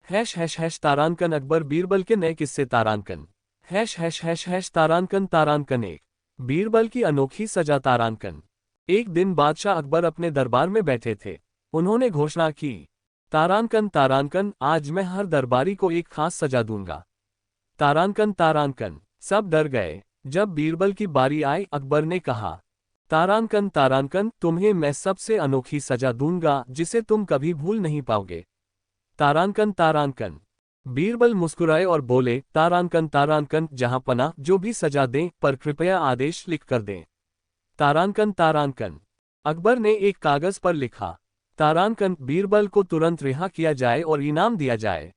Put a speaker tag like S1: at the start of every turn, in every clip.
S1: तारांकन अकबर बीरबल के नए किस्से तारांकन। तारांकन तारांकन एक। बीरबल की अनोखी सजा तारांकन। एक दिन बादशाह अकबर अपने दरबार में बैठे थे। उन्होंने घोषणा की, तारांकन तारांकन, आज मैं हर दरबारी को एक खास सजा दूंगा। तारांकन तारांकन। सब डर गए। जब बीरबल की बारी आई, अकबर ने कहा, तारांकन तारांकन, तुम्हें मैं सबसे अनोखी सजा दूंगा जिसे तुम कभी भूल नहीं पाओगे। तारांकन तारांकन। बीरबल मुस्कुराए और बोले, तारांकन तारांकन, जहां पना, जो भी सजा दें, पर कृपया आदेश लिख कर दें। तारांकन तारांकन। अकबर ने एक कागज पर लिखा, तारांकन, बीरबल को तुरंत रिहा किया जाए और इनाम दिया जाए।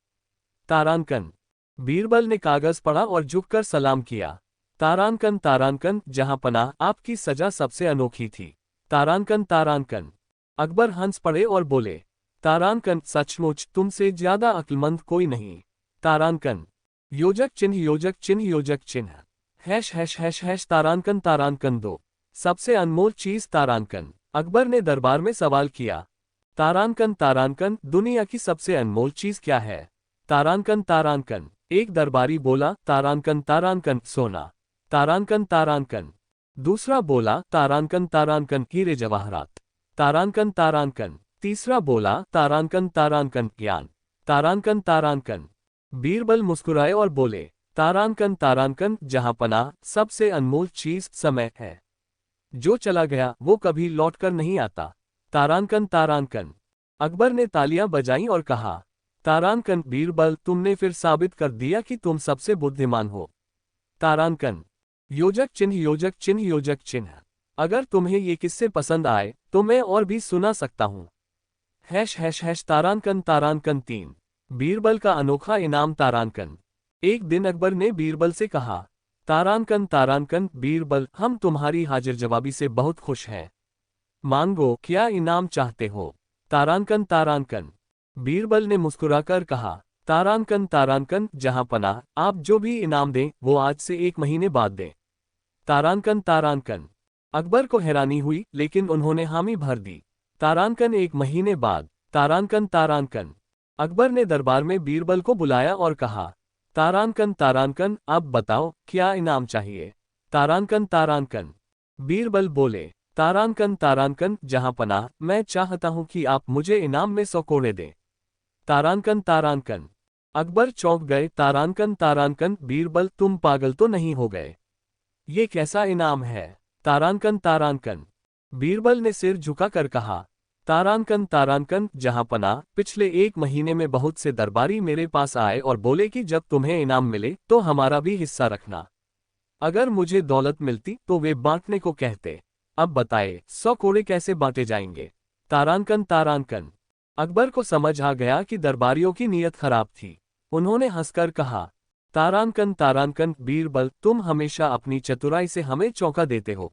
S1: तारांकन। बीरबल ने कागज पढ़ा और झुककर सलाम किया। तारांकन तारांकन, जहां पना, आपकी सजा सबसे अनोखी थी। तारांकन तारांकन। अकबर हंस पड़े और बोले, तारांकन, सचमुच तुमसे ज्यादा अक्लमंद कोई नहीं। तारांकन। योजक चिन्ह योजक चिन्ह योजक चिन्ह। तारांकन तारांकन दो। सबसे अनमोल चीज तारांकन। अकबर ने दरबार में सवाल किया, तारांकन तारांकन, दुनिया की सबसे अनमोल चीज क्या है? तारांकन तारांकन। एक दरबारी बोला, तारांकन तारांकन, सोना। तारांकन तारांकन। दूसरा बोला, तारांकन तारांकन, हीरे जवाहरात। तारांकन तारांकन। तीसरा बोला, तारांकन तारांकन, ज्ञान। तारांकन तारांकन। बीरबल मुस्कुराए और बोले, तारांकन तारांकन, जहां पना, सबसे अनमोल चीज समय है। जो चला गया वो कभी लौटकर नहीं आता। तारांकन तारांकन। अकबर ने तालियां बजाईं और कहा, तारांकन, बीरबल, तुमने फिर साबित कर दिया कि तुम सबसे बुद्धिमान हो। तारांकन। योजक चिन्ह योजक चिन्ह योजक चिन्ह। अगर तुम्हें ये किस्से पसंद आए तो मैं और भी सुना सकता हूं। तारांकन तारांकन तीन। बीरबल का अनोखा इनाम तारांकन। एक दिन अकबर ने बीरबल से कहा, तारांकन तारांकन, बीरबल, हम तुम्हारी हाजिर जवाबी से बहुत खुश हैं। मांगो, क्या इनाम चाहते हो? तारांकन तारांकन। बीरबल ने मुस्कुराकर कहा, तारांकन तारांकन, जहां पना, आप जो भी इनाम दें वो आज से 1 महीने बाद दें। तारांकन तारांकन। अकबर को हैरानी हुई, लेकिन उन्होंने हामी भर दी। तारांकन 1 महीने बाद। तारांकन तारांकन। अकबर ने दरबार में बीरबल को बुलाया और कहा, तारांकन तारांकन, अब बताओ क्या इनाम चाहिए? तारांकन तारांकन। बीरबल बोले, तारांकन तारांकन, जहां पनाह, मैं चाहता हूं कि आप मुझे इनाम में 100 कोड़े दें। तारांकन तारांकन। अकबर चौंक गए। तारांकन तारांकन, बीरबल, तुम पागल तो नहीं हो गए? ये कैसा इनाम है? तारांकन तारांकन। बीरबल ने सिर झुकाकर कहा, तारांकन तारांकन, जहां पनाह, पिछले 1 महीने में बहुत से दरबारी मेरे पास आए और बोले कि जब तुम्हें इनाम मिले तो हमारा भी हिस्सा रखना। अगर मुझे दौलत मिलती तो वे बांटने को कहते। अब बताए 100 कोड़े कैसे बांटे जाएंगे? तारांकन तारांकन। अकबर को समझ आ गया कि दरबारियों की नीयत खराब थी। उन्होंने हंसकर कहा, तारांकन तारांकन, बीरबल, तुम हमेशा अपनी चतुराई से हमें चौंका देते हो।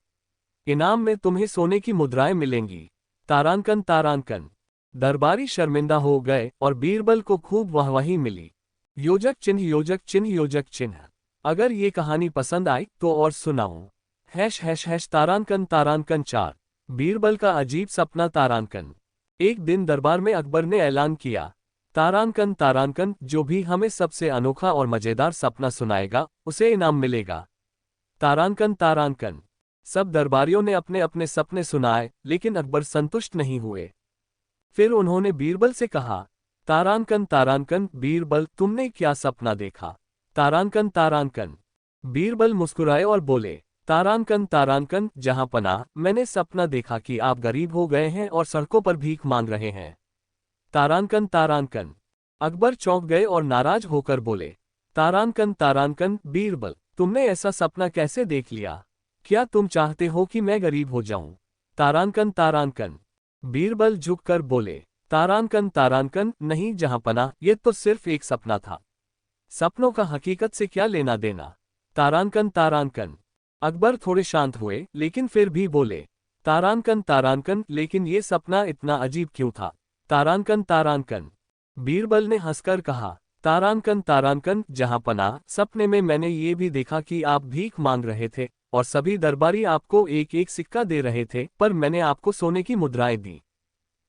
S1: इनाम में तुम्हें सोने की मुद्राएं मिलेंगी। तारांकन तारांकन। दरबारी शर्मिंदा हो गए और बीरबल को खूब वाहवाही मिली। योजक चिन्ह योजक चिन्ह योजक चिन्ह। अगर ये कहानी पसंद आई तो और सुनाऊं। तारांकन तारांकन 4। बीरबल का अजीब सपना तारांकन। एक दिन दरबार में अकबर ने ऐलान किया, तारांकन तारांकन, जो भी हमें सबसे अनोखा और मजेदार सपना सुनाएगा उसे इनाम मिलेगा। तारांकन तारांकन। सब दरबारियों ने अपने अपने सपने सुनाए, लेकिन अकबर संतुष्ट नहीं हुए। फिर उन्होंने बीरबल से कहा, तारांकन तारांकन, बीरबल, तुमने क्या सपना देखा? तारांकन तारांकन। बीरबल मुस्कुराए और बोले, तारांकन तारांकन, जहां पनाह, मैंने सपना देखा कि आप गरीब हो गए हैं और सड़कों पर भीख मांग रहे हैं। तारांकन तारांकन। अकबर चौंक गए और नाराज होकर बोले, तारांकन तारांकन, बीरबल, तुमने ऐसा सपना कैसे देख लिया? क्या तुम चाहते हो कि मैं गरीब हो जाऊं? तारांकन तारांकन। बीरबल झुककर बोले, तारांकन तारांकन, नहीं जहां पनाह, ये तो सिर्फ एक सपना था। सपनों का हकीकत से क्या लेना देना? तारांकन तारांकन। अकबर थोड़े शांत हुए, लेकिन फिर भी बोले, तारांकन तारांकन, लेकिन ये सपना इतना अजीब क्यों था? तारांकन तारांकन। बीरबल ने हंसकर कहा, तारांकन तारांकन, जहां पनाह, सपने में मैंने ये भी देखा कि आप भीख मांग रहे थे और सभी दरबारी आपको एक एक सिक्का दे रहे थे, पर मैंने आपको सोने की मुद्राएं दी।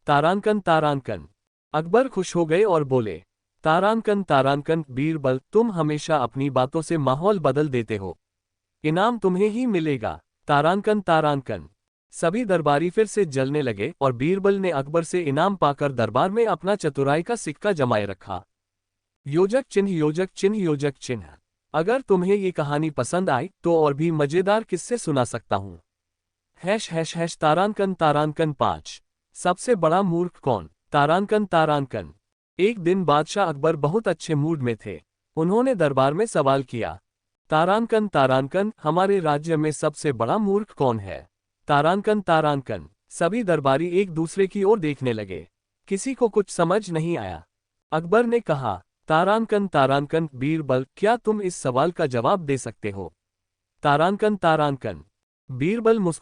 S1: तारांकन तारांकन। अकबर खुश हो गए और बोले, तारानकन बीरबल, तुम हमेशा अपनी बातों से माहौल बदल देते हो। इनाम तुम्हें ही मिलेगा। तारानकन। सभी दरबारी फिर से जलने लगे और बीरबल ने अकबर से इनाम पाकर दरबार में अपना चतुराई का सिक्का जमाए रखा। योजक चिन्ह योजक चिन्ह योजक चिन्ह। अगर तुम्हें ये कहानी पसंद आई तो और भी मजेदार किस्से सुना सकता हूँ। ### तारानकन 5। सबसे बड़ा मूर्ख कौन? तारानकन। एक दिन बादशाह अकबर बहुत अच्छे मूड में थे। उन्होंने दरबार में सवाल किया, तारानकन, हमारे राज्य में सबसे बड़ा मूर्ख कौन है? तारानकन। सभी दरबारी एक दूसरे की ओर देखने लगे। किसी को कुछ समझ नहीं आया। अकबर ने कहा, तारानकन बीरबल, क्या तुम इस सवाल का जवाब दे सकते हो? तारानकन। बीरबल मुस्कुराया।